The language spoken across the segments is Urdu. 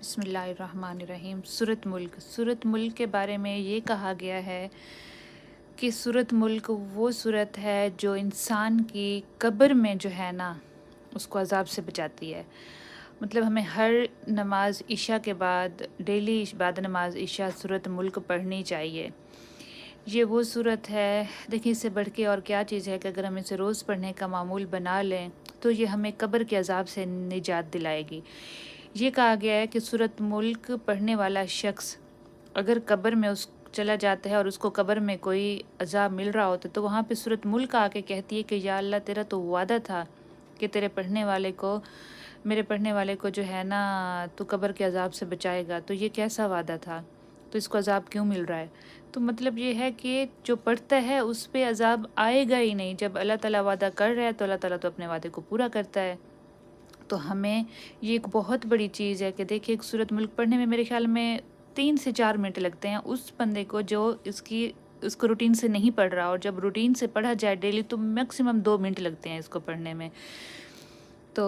بسم اللہ الرحمن الرحیم۔ سورۃ ملک۔ سورۃ ملک کے بارے میں یہ کہا گیا ہے کہ سورۃ ملک وہ سورت ہے جو انسان کی قبر میں جو ہے نا اس کو عذاب سے بچاتی ہے۔ مطلب ہمیں ہر نماز عشاء کے بعد ڈیلی بعد نماز عشاء سورۃ ملک پڑھنی چاہیے۔ یہ وہ صورت ہے، دیکھیں اس سے بڑھ کے اور کیا چیز ہے کہ اگر ہم اسے روز پڑھنے کا معمول بنا لیں تو یہ ہمیں قبر کے عذاب سے نجات دلائے گی۔ یہ کہا گیا ہے کہ سورۃ ملک پڑھنے والا شخص اگر قبر میں چلا جاتا ہے اور اس کو قبر میں کوئی عذاب مل رہا ہوتا ہے تو وہاں پہ سورۃ ملک آ کے کہتی ہے کہ یا اللہ تیرا تو وعدہ تھا کہ تیرے پڑھنے والے کو، میرے پڑھنے والے کو جو ہے نا تو قبر کے عذاب سے بچائے گا، تو یہ کیسا وعدہ تھا، تو اس کو عذاب کیوں مل رہا ہے؟ تو مطلب یہ ہے کہ جو پڑھتا ہے اس پہ عذاب آئے گا ہی نہیں۔ جب اللہ تعالیٰ وعدہ کر رہا ہے تو اللہ تعالیٰ تو اپنے وعدے کو پورا کرتا ہے۔ تو ہمیں یہ ایک بہت بڑی چیز ہے کہ دیکھیں ایک سورۃ ملک پڑھنے میں میرے خیال میں 3 سے 4 منٹ لگتے ہیں اس بندے کو جو اس کو روٹین سے نہیں پڑھ رہا، اور جب روٹین سے پڑھا جائے ڈیلی تو میکسیمم 2 منٹ لگتے ہیں اس کو پڑھنے میں۔ تو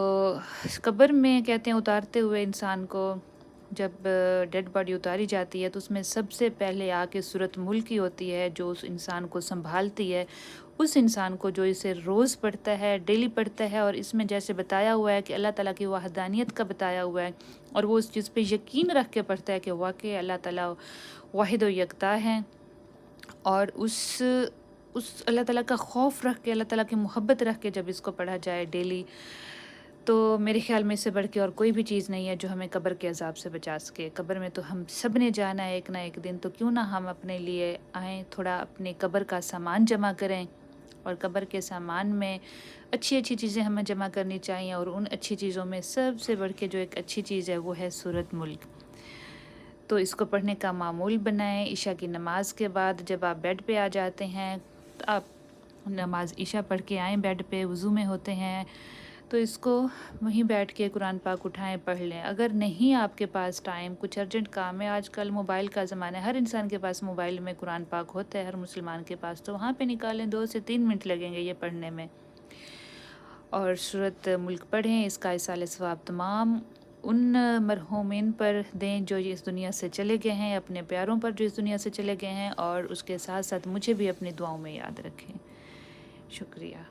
قبر میں کہتے ہیں اتارتے ہوئے انسان کو جب ڈیڈ باڈی اتاری جاتی ہے تو اس میں سب سے پہلے آ کے سورۃ ملک ہی ہوتی ہے جو اس انسان کو سنبھالتی ہے، اس انسان کو جو اسے روز پڑھتا ہے، ڈیلی پڑھتا ہے۔ اور اس میں جیسے بتایا ہوا ہے کہ اللہ تعالیٰ کی وحدانیت کا بتایا ہوا ہے، اور وہ اس چیز پہ یقین رکھ کے پڑھتا ہے کہ واقعی اللہ تعالیٰ واحد و یکتا ہے، اور اس اللہ تعالیٰ کا خوف رکھ کے، اللہ تعالیٰ کی محبت رکھ کے جب اس کو پڑھا جائے ڈیلی، تو میرے خیال میں اس سے بڑھ کے اور کوئی بھی چیز نہیں ہے جو ہمیں قبر کے عذاب سے بچا سکے۔ قبر میں تو ہم سب نے جانا ہے ایک نہ ایک دن، تو کیوں نہ ہم اپنے لیے آئیں، تھوڑا اپنے قبر کا سامان جمع کریں، اور قبر کے سامان میں اچھی اچھی چیزیں ہمیں جمع کرنی چاہیے، اور ان اچھی چیزوں میں سب سے بڑھ کے جو ایک اچھی چیز ہے وہ ہے سورۃ ملک۔ تو اس کو پڑھنے کا معمول بنائیں۔ عشاء کی نماز کے بعد جب آپ بیڈ پہ آ جاتے ہیں، تو آپ نماز عشاء پڑھ کے آئیں، بیڈ پہ وضو میں ہوتے ہیں تو اس کو وہیں بیٹھ کے قرآن پاک اٹھائیں، پڑھ لیں۔ اگر نہیں آپ کے پاس ٹائم، کچھ ارجنٹ کام ہے، آج کل موبائل کا زمانہ ہے، ہر انسان کے پاس موبائل میں قرآن پاک ہوتا ہے، ہر مسلمان کے پاس، تو وہاں پہ نکالیں، 2 سے 3 منٹ لگیں گے یہ پڑھنے میں، اور سورۃ ملک پڑھیں۔ اس کا ایصال ثواب تمام ان مرحومین پر دیں جو اس دنیا سے چلے گئے ہیں، اپنے پیاروں پر جو اس دنیا سے چلے گئے ہیں، اور اس کے ساتھ ساتھ مجھے بھی اپنی دعاؤں میں یاد رکھیں۔ شکریہ۔